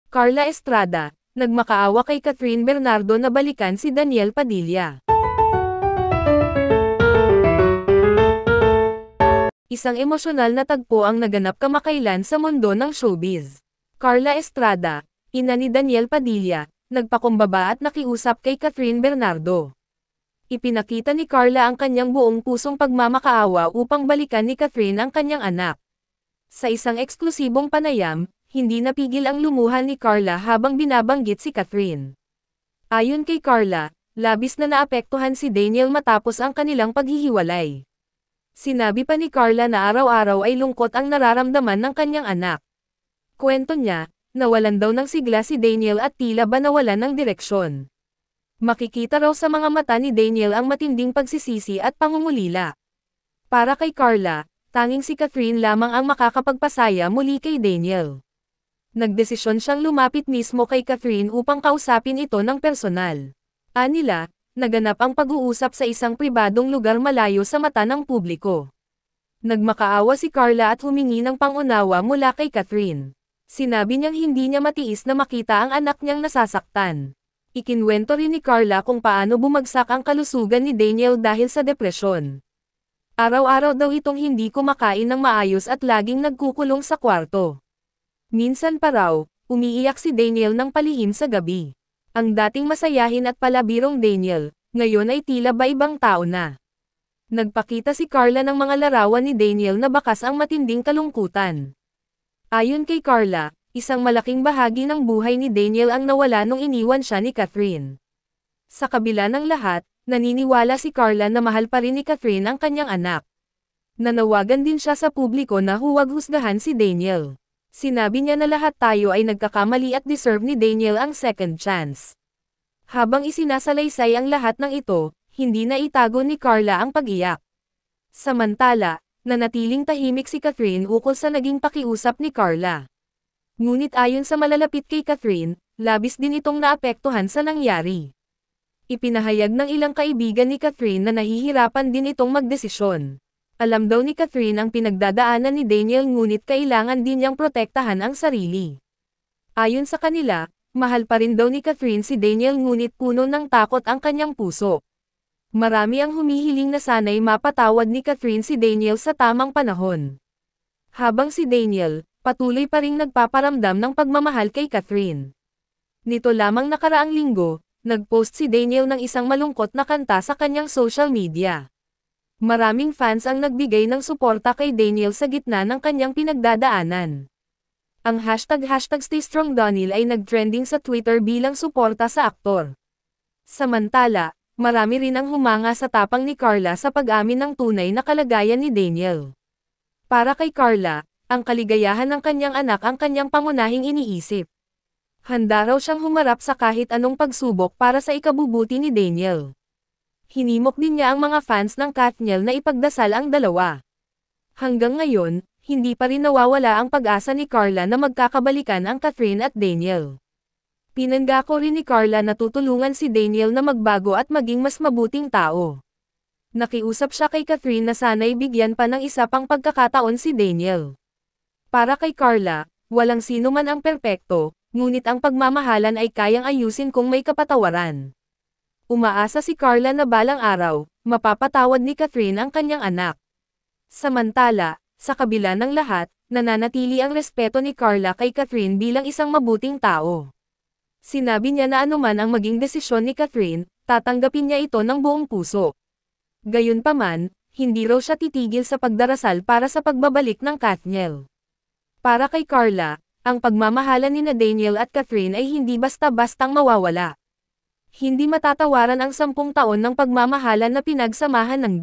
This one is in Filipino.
Carla Estrada, nagmakaawa kay Catherine Bernardo na balikan si Daniel Padilla. Isang emosyonal na tagpo ang naganap kamakailan sa mundo ng showbiz. Carla Estrada, ina ni Daniel Padilla, nagpakumbaba at nakiusap kay Catherine Bernardo. Ipinakita ni Carla ang kanyang buong pusong pagmamakaawa upang balikan ni Catherine ang kanyang anak. Sa isang eksklusibong panayam, hindi napigil ang lumuhan ni Carla habang binabanggit si Catherine. Ayon kay Carla, labis na naapektuhan si Daniel matapos ang kanilang paghihiwalay. Sinabi pa ni Carla na araw-araw ay lungkot ang nararamdaman ng kanyang anak. Kwento niya, nawalan daw ng sigla si Daniel at tila ba nawalan ng direksyon. Makikita raw sa mga mata ni Daniel ang matinding pagsisisi at pangungulila. Para kay Carla, tanging si Catherine lamang ang makakapagpasaya muli kay Daniel. Nagdesisyon siyang lumapit mismo kay Catherine upang kausapin ito ng personal. Anila, naganap ang pag-uusap sa isang pribadong lugar malayo sa mata ng publiko. Nagmakaawa si Carla at humingi ng pangunawa mula kay Catherine. Sinabi niyang hindi niya matiis na makita ang anak niyang nasasaktan. Ikinwento rin ni Carla kung paano bumagsak ang kalusugan ni Daniel dahil sa depresyon. Araw-araw daw itong hindi kumakain ng maayos at laging nagkukulong sa kwarto. Minsan pa raw, umiiyak si Daniel ng palihim sa gabi. Ang dating masayahin at palabirong Daniel, ngayon ay tila ba ibang tao na. Nagpakita si Carla ng mga larawan ni Daniel na bakas ang matinding kalungkutan. Ayon kay Carla, isang malaking bahagi ng buhay ni Daniel ang nawala nung iniwan siya ni Catherine. Sa kabila ng lahat, naniniwala si Carla na mahal pa rin ni Catherine ang kanyang anak. Nanawagan din siya sa publiko na huwag husgahan si Daniel. Sinabi niya na lahat tayo ay nagkakamali at deserve ni Daniel ang second chance. Habang isinasalaysay ang lahat ng ito, hindi na itago ni Carla ang pag-iyak. Samantala, nanatiling tahimik si Catherine ukol sa naging pakiusap ni Carla. Ngunit ayon sa malalapit kay Catherine, labis din itong naapektuhan sa nangyari. Ipinahayag ng ilang kaibigan ni Catherine na nahihirapan din itong magdesisyon. Alam daw ni Catherine ang pinagdadaanan ni Daniel ngunit kailangan din niyang protektahan ang sarili. Ayon sa kanila, mahal pa rin daw ni Catherine si Daniel ngunit puno ng takot ang kanyang puso. Marami ang humihiling na sana'y mapatawad ni Catherine si Daniel sa tamang panahon. Habang si Daniel, patuloy pa ring nagpaparamdam ng pagmamahal kay Catherine. Nito lamang nakaraang linggo, nag-post si Daniel ng isang malungkot na kanta sa kanyang social media. Maraming fans ang nagbigay ng suporta kay Daniel sa gitna ng kanyang pinagdadaanan. Ang #StayStrongDaniel ay nag-trending sa Twitter bilang suporta sa aktor. Samantala, marami rin ang humanga sa tapang ni Carla sa pag-amin ng tunay na kalagayan ni Daniel. Para kay Carla, ang kaligayahan ng kanyang anak ang kanyang pangunahing iniisip. Handa raw siyang humarap sa kahit anong pagsubok para sa ikabubuti ni Daniel. Hinimok din niya ang mga fans ng Katniel na ipagdasal ang dalawa. Hanggang ngayon, hindi pa rin nawawala ang pag-asa ni Carla na magkakabalikan ang Catherine at Daniel. Pinangako rin ni Carla na tutulungan si Daniel na magbago at maging mas mabuting tao. Nakiusap siya kay Catherine na sana'y bigyan pa ng isa pang pagkakataon si Daniel. Para kay Carla, walang sino man ang perpekto, ngunit ang pagmamahalan ay kayang ayusin kung may kapatawaran. Umaasa si Carla na balang araw, mapapatawad ni Catherine ang kanyang anak. Samantala, sa kabila ng lahat, nananatili ang respeto ni Carla kay Catherine bilang isang mabuting tao. Sinabi niya na anuman ang maging desisyon ni Catherine, tatanggapin niya ito ng buong puso. Gayunpaman, hindi raw siya titigil sa pagdarasal para sa pagbabalik ng Katniel. Para kay Carla, ang pagmamahalan ni Daniel at Catherine ay hindi basta-bastang mawawala. Hindi matatawaran ang 10 taon ng pagmamahalan na pinagsamahan ng